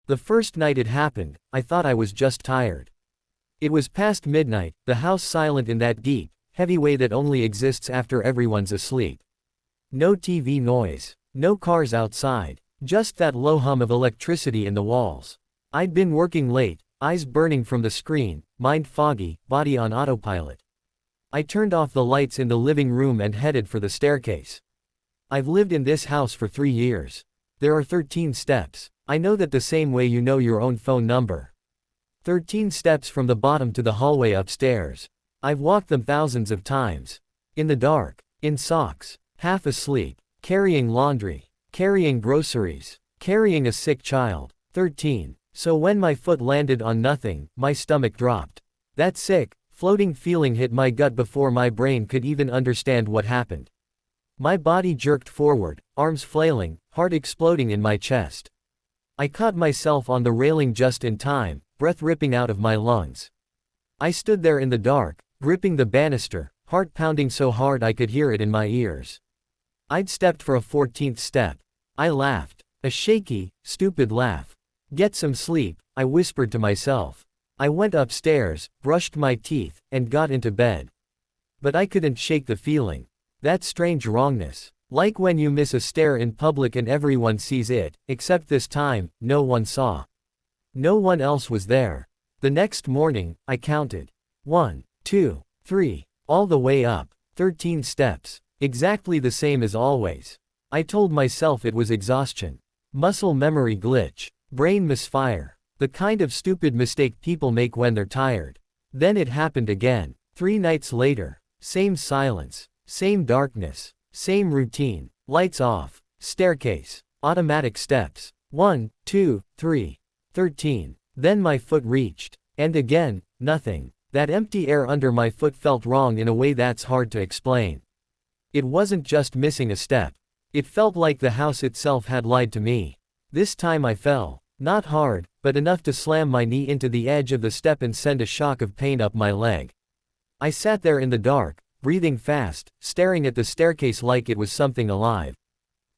The first night it happened, I thought I was just tired. It was past midnight, the house silent in that deep, heavy way that only exists after everyone's asleep. No TV noise. No cars outside. Just that low hum of electricity in the walls. I'd been working late, eyes burning from the screen, mind foggy, body on autopilot. I turned off the lights in the living room and headed for the staircase. I've lived in this house for 3 years. There are 13 steps. I know that the same way you know your own phone number. 13 steps from the bottom to the hallway upstairs. I've walked them thousands of times. In the dark, in socks, half asleep, carrying laundry, carrying groceries, carrying a sick child. 13. So when my foot landed on nothing, my stomach dropped. That sick, floating feeling hit my gut before my brain could even understand what happened. My body jerked forward, arms flailing, heart exploding in my chest. I caught myself on the railing just in time, breath ripping out of my lungs. I stood there in the dark, gripping the banister, heart pounding so hard I could hear it in my ears. I'd stepped for a 14th step. I laughed. A shaky, stupid laugh. Get some sleep, I whispered to myself. I went upstairs, brushed my teeth, and got into bed. But I couldn't shake the feeling. That strange wrongness. Like when you miss a stair in public and everyone sees it, except this time, no one saw. No one else was there. The next morning, I counted. 1, 2, 3, all the way up. 13 steps. Exactly the same as always. I told myself it was exhaustion. Muscle memory glitch. Brain misfire. The kind of stupid mistake people make when they're tired. Then it happened again. 3 nights later. Same silence. Same darkness. Same routine. Lights off. Staircase. Automatic steps. 1, 2, 3. 13. Then my foot reached. And again, nothing. That empty air under my foot felt wrong in a way that's hard to explain. It wasn't just missing a step. It felt like the house itself had lied to me. This time I fell. Not hard, but enough to slam my knee into the edge of the step and send a shock of pain up my leg. I sat there in the dark, breathing fast, staring at the staircase like it was something alive.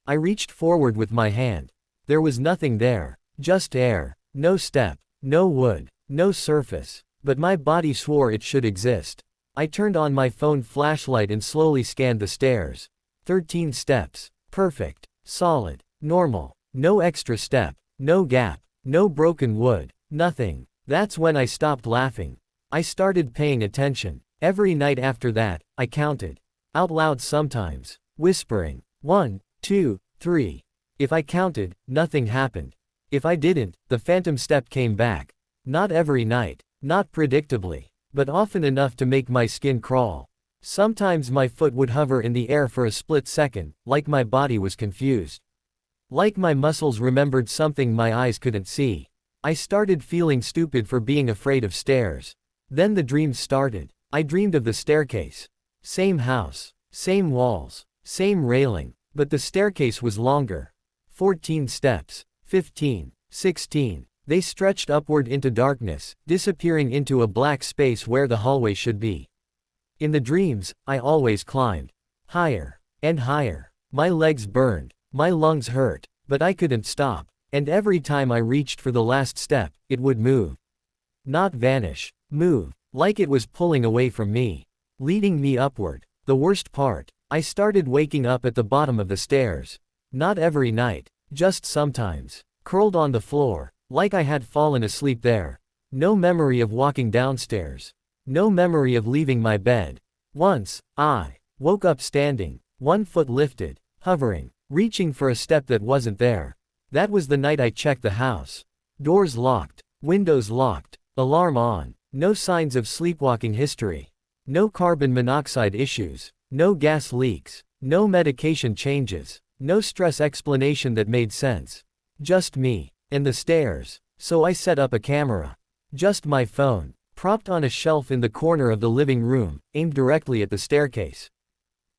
I reached forward with my hand. There was nothing there. Just air. No step. No wood. No surface. But my body swore it should exist. I turned on my phone flashlight and slowly scanned the stairs. 13 steps. Perfect. Solid. Normal. No extra step. No gap. No broken wood. Nothing. That's when I stopped laughing. I started paying attention. Every night after that, I counted. Out loud sometimes. Whispering. 1, 2, 3. If I counted, nothing happened. If I didn't, the phantom step came back. Not every night. Not predictably. But often enough to make my skin crawl. Sometimes my foot would hover in the air for a split second, like my body was confused. Like my muscles remembered something my eyes couldn't see. I started feeling stupid for being afraid of stairs. Then the dreams started. I dreamed of the staircase. Same house. Same walls. Same railing. But the staircase was longer. 14 steps. 15. 16. They stretched upward into darkness, disappearing into a black space where the hallway should be. In the dreams, I always climbed. Higher. And higher. My legs burned. My lungs hurt. But I couldn't stop. And every time I reached for the last step, it would move. Not vanish. Move. Like it was pulling away from me. Leading me upward. The worst part. I started waking up at the bottom of the stairs. Not every night. Just sometimes. Curled on the floor. Like I had fallen asleep there. No memory of walking downstairs. No memory of leaving my bed. Once, I woke up standing, one foot lifted, hovering, reaching for a step that wasn't there. That was the night I checked the house. Doors locked, windows locked, alarm on, no signs of sleepwalking history. No carbon monoxide issues, no gas leaks, no medication changes, no stress explanation that made sense. Just me. And the stairs. So I set up a camera. Just my phone, propped on a shelf in the corner of the living room, aimed directly at the staircase.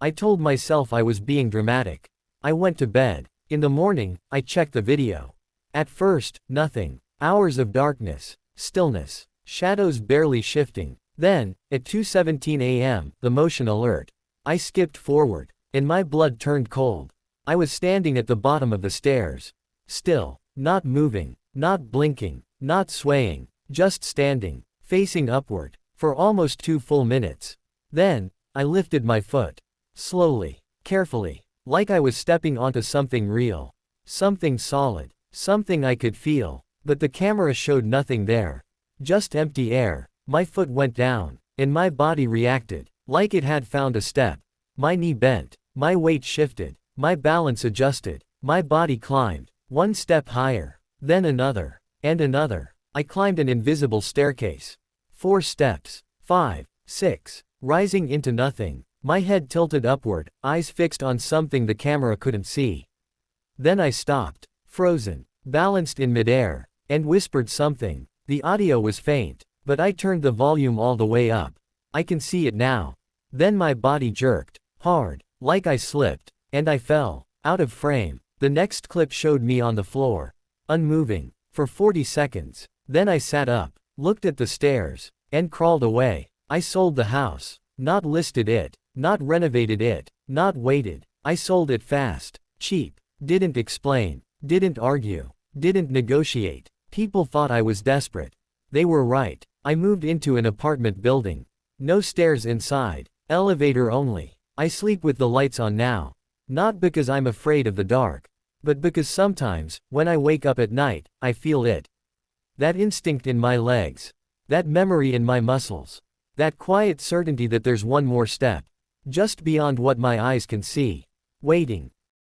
I told myself I was being dramatic. I went to bed. In the morning, I checked the video. At first, nothing. Hours of darkness, stillness, shadows barely shifting. Then, at 2:17 a.m., the motion alert. I skipped forward, and my blood turned cold. I was standing at the bottom of the stairs. Still. Not moving. Not blinking, not swaying, just standing, facing upward, for almost 2 full minutes. Then, I lifted my foot. Slowly, carefully, like I was stepping onto something real. Something solid, something I could feel, but the camera showed nothing there. Just empty air. My foot went down, and my body reacted, like it had found a step. My knee bent, my weight shifted, my balance adjusted, my body climbed, 1 step higher, then another, and another. I climbed an invisible staircase. 4 steps, 5, 6, rising into nothing, my head tilted upward, eyes fixed on something the camera couldn't see. Then I stopped, frozen, balanced in midair, and whispered something. The audio was faint, but I turned the volume all the way up. I can see it now. Then my body jerked, hard, like I slipped, and I fell, out of frame. The next clip showed me on the floor, unmoving, for 40 seconds. Then I sat up, looked at the stairs, and crawled away. I sold the house, not listed it, not renovated it, not waited. I sold it fast, cheap, didn't explain, didn't argue, didn't negotiate. People thought I was desperate. They were right. I moved into an apartment building. No stairs inside, elevator only. I sleep with the lights on now. Not because I'm afraid of the dark, but because sometimes, when I wake up at night, I feel it. That instinct in my legs. That memory in my muscles. That quiet certainty that there's one more step. Just beyond what my eyes can see. Waiting.